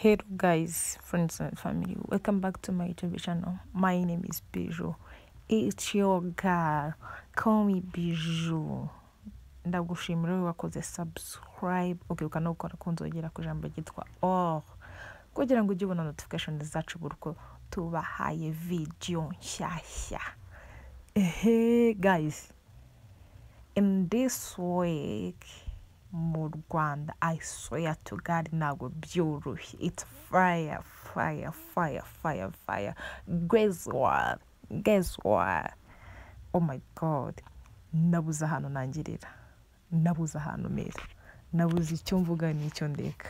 Hello guys, friends and family, welcome back to my YouTube channel. My name is Bijou. It's your girl, call me Bijou. Ndagushimira wakoze subscribe, ukanawukora kunzogera ku jambo ryitwa kugira ngo ujye ubona notification zacu burko tubahaye video nshyashya. Guys, in this week mu Rwanda, I swear to God, ntabwo byoroshye. It's fire. Guess what? Oh my God, nabuze ahantu nangirira, nabuze ahantu mera, nabuze icyo mvuga n'icyo ndeka.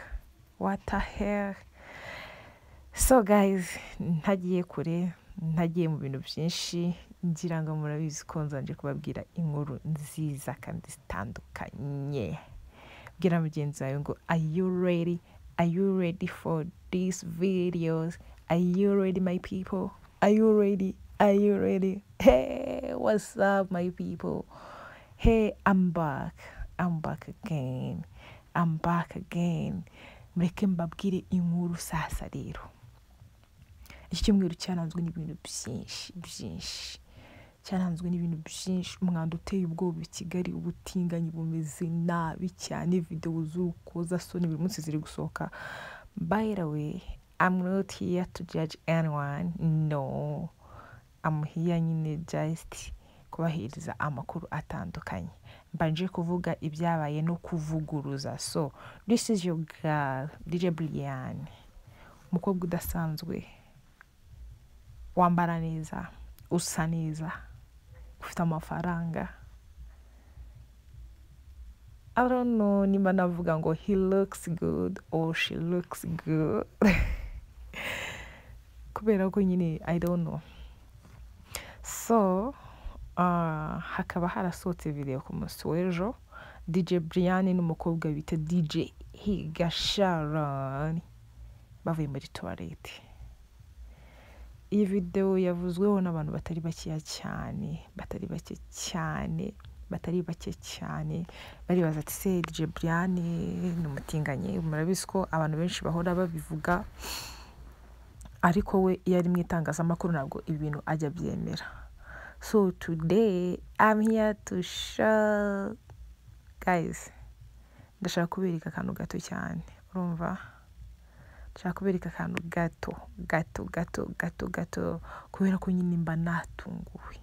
What the hell? So guys, ntagiye kure, ntagiye mu bintu byinshi, ngira ngo murabizi ko nzanje kubabwira inkuru nziza kandi zitandukanye. Bwira mugenzi wawe ngo, are you ready for these videos? Are you ready, my people? Are you ready? Hey, what's up, my people? Hey, I'm back again. Mureke mbabwire inkuru sasa rero. Iki cyumweru cyaranzwe n'ibintu byinshi. Cyaranzwe n'ibintu byinshi, umwanda uteye ubwoba i Kigali, ubutinganyi bumeze nabi cyane, video z'urukoza soni buri munsi ziri gusohoka. By the way, I'm not here to judge anyone. No, I'm here nyine just kubahiriza amakuru atandukanye. Mbanje kuvuga ibyabaye no kuvuguruza. So, this is your girl, DJ Brianne. Umukobwa udasanzwe, wambara neza, usa neza, ufite amafaranga. I don't know nimba navuga ngo he looks good or she looks good. Kubera ko nyine I don't know. So hakaba harasohotse video ku munsi w'ejo, DJ Brianne n'umukobwa bita DJ Higa Sharon bavuye muri toilette. Iyi video yavuzweho n'abantu batari bake cyane. Baribaza ati se DJ Brianne Ndumutinganyi, murabizi ko abantu benshi bahora babivuga, ariko we iyo ari mu itangazamakuru ntabwo ibintu ajya byemera. So today I'm here to show guys, ndashaka kubereka akantu gato cyane, urumva? Ndashaka kubereka akantu gato kubera ko nyine mba natunguwe.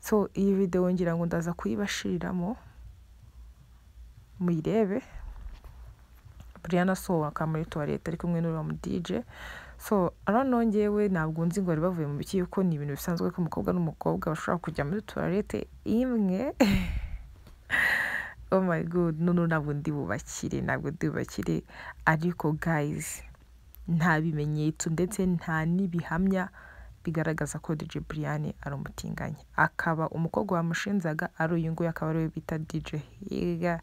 So iyi video ngira ngo ndaza kuyibashiriramo muyirebe. Brianne asohoka muri toilette ari kumwe n'uwo mu DJ. So ngewe ntabwo nzi ngo bari bavuye mu biki, yuko ni ibintu bisanzwe ko umukobwa n'umukobwa bashobora kujya muri toilette imwe. Oh my God, ntabwo ndi bubakire, ariko guys, nta bimenyetso ndetse nta n'ibihamya bigaragaza ko DJ Brianne ari umutinganyi. Akaba umukobwa wamushinzaga ari uyu nguyu, akaba ariwe bita DJ Higa,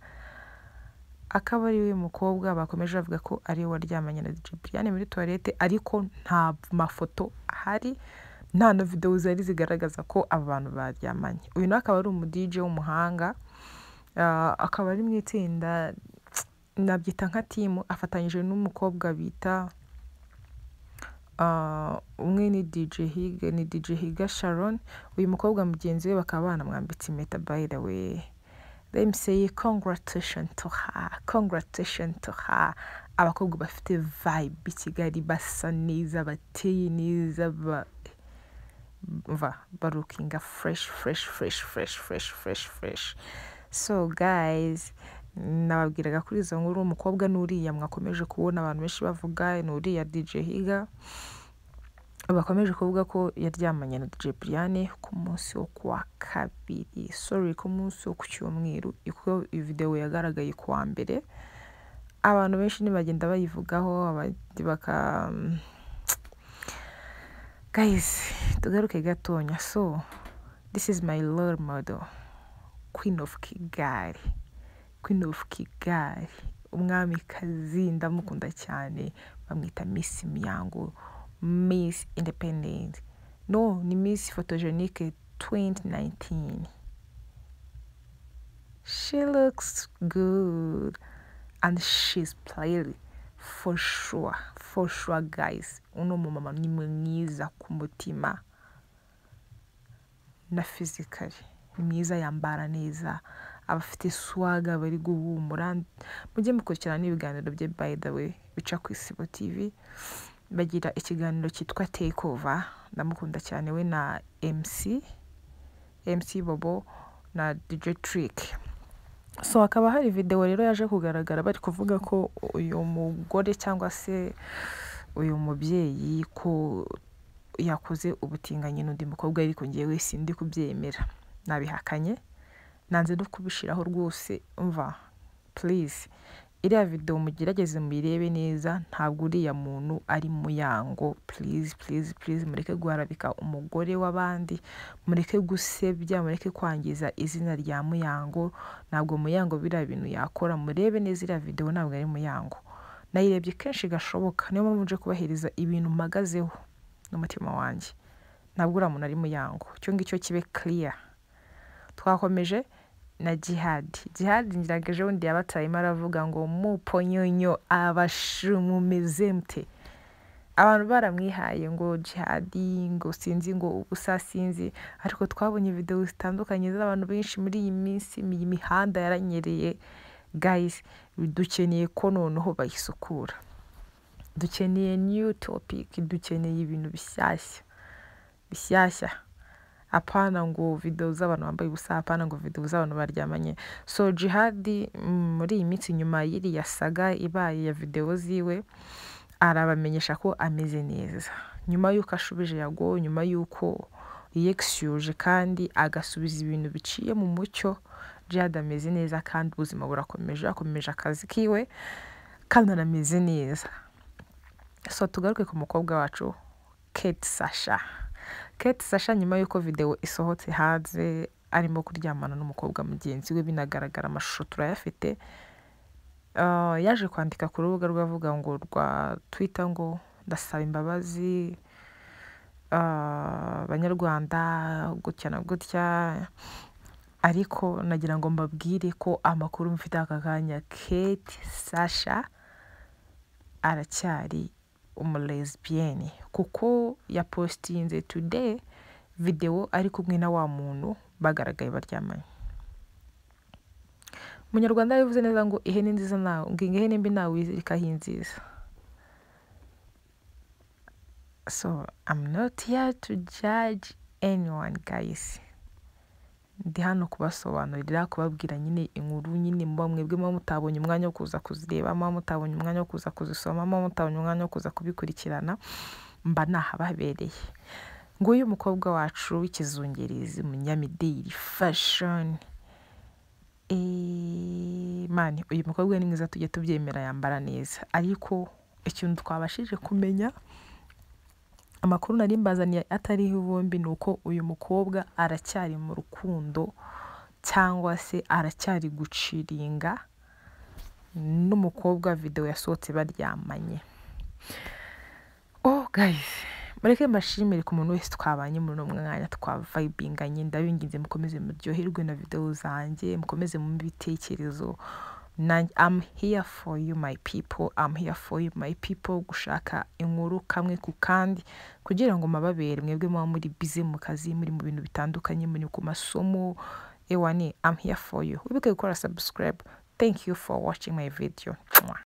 akaba ariwe mukobwa bakomeje bavuga ko ariwe waryamanye na DJ Brianne muri toilette, ariko nta mafoto ahari, nta na video zari zigaragaza ko aba bantu baryamanye. Uyu nawe akaba ari umu DJ w'umuhanga, akaba ari mu itsinda nabyita nka team, afatanyije n'umukobwa bita umwe ni DJ Higa Sharon. Uyu mukobwa mugenzi we bakaba banamwambitse impeta. By the way, let me say congratulations to her. Abakobwa bafite vibe i Kigali, basa neza, bateye neza, barukinga fresh. So guys, nababwiraga kuri izo nkuru. Umukobwa n'uriya mwakomeje kubona abantu benshi bavuga, n'uriya DJ Higa, bakomeje kuvuga ko yaryamanye na DJ Brianne ku munsi wo kuwa kabiri, ku munsi wo ku cyumweru, iko iyi video yagaragaye kuwa mbere. Abantu benshi nibagenda bayivugaho, abandi guys, tugaruke gatonya. So this is my role model, Queen of Kigali, umwamikazi, ndamukunda cyane, bamwita Miss Miyango, Miss Independent, ni Miss Photogenique 2019. She looks good. and she's playing for sure guys. Uno mumama ni mwiza ku mutima na physically, ni mwiza, yambara neza, abafite swaga, bari guhumura. Mujye mukurikirana ibiganiro bye by the way bica ku Isibo TV. Bagira ikiganiro cyitwa Takeover, ndamukunda cyane we na MC Bobo na DJ Trick. So akaba hari video rero yaje kugaragara bari kuvuga ko uyu mugore cyangwa se uyu mubyeyi ko yakoze ubutinganyi n'undi mukobwa, ariko ngiye sindi kubyemera, nabihakanye, nanze no kubishiraho rwose. Umva please, iriya video mugerageze mubirebe neza, ntabwo uriya muntu ari muyango. Please mureke guharabika umugore w'abandi, mureke gusebya, mureke kwangiza izina rya muyango. Ntabwo muyango biriya bintu yakora. Murebe neza iriya video, ntabwo ari muyango. Nayirebye kenshi gashoboka, niyo mpamvu nje kubahiriza ibintu mpagazeho n'umutima wanjye. Ntabwo uriya muntu ari muyango, cyo ngicyo kibe clear. Twakomeje na Jihad ngirageje wundi yabataye maravuga ngo muponyonyo abashumu mezemte. Abantu baramwihaye ngo Jihad ngo sinzi ngo ubusa sinzi, ariko twabonye video zitandukanye z'abantu benshi muri iyi minsi, imihanda yaranyereye guys. Dukeneye ko noneho bayisukura, dukeneye new topic, dukeneye ibintu bishyashya. Apana ngo video z'abantu bambaye ubusa, apana ngo video z'abantu baryamanye. So Jihad muri iyi minsi nyuma yiri yasaga ibaye ya video ziwe, arabamenyesha ko ameze neza, nyuma yuko ashubije yago, nyuma yuko yexcuse kandi agasubiza ibintu biciye mu mucyo. Jihad ameze neza kandi ubuzima burakomeje, akomeje akazi kiwe kandi anameze neza. So tugaruke ku mukobwa wacu Kate Sasha nyuma yuko video isohotse hanze arimo kuryamana n'umukobwa mugenzi we, binagaragara amashusho turayafite. Yaje kwandika ku rubuga rwavuga ngo rwa Twitter ngo ndasaba imbabazi Abanyarwanda gutya na gutya, ariko nagira ngo mbabwire ko amakuru mfite aka kanya, Kate Sasha aracyari umulesbienne, kuko ya postinze today video ari kumwe na wa muntu bagaragaye baryamanye. Munyarwanda yavuze neza ngo ihene nziza nawe ngo ihene mbi nawe izirika hinziza. So I'm not here to judge anyone guys, ndi hano kubasobanurira, kubabwira nyine inkuru nyine mwebwe mutabonye umwanya wo kuza kuzireba, mutabonye umwanya wo kuza kuzisoma, mutabonye umwanya wo kuza kubikurikirana, mba nahababereye. Ngo uyu mukobwa wacu w'ikizungerizi, munyamideli fashion, mani uyu mukobwa ni mwiza, tujye tubyemera, yambara neza. Ariko ikintu twabashije kumenya, amakuru nari mbazaniye atariho bombi, nuko uyu mukobwa aracyari mu rukundo cyangwa se aracyari guciringa n'umukobwa video yasohotse baryamanye. Oh guys, mureke mbashimire ku muntu wese twabanye muri uno mwanya, twavibinganye. Ndabinginze mukomeze muryoherwe na video zanjye, mukomeze mu bitekerezo. I'm here for you my people, I'm here for you my people. Gushaka inkuru kamwe ku kandi kugira ngo mababere mwebwe muba muri busy mu kazi, muri mu bintu bitandukanye, muri ku masomo. I'm here for you. Wibuke gukora subscribe. Thank you for watching my video.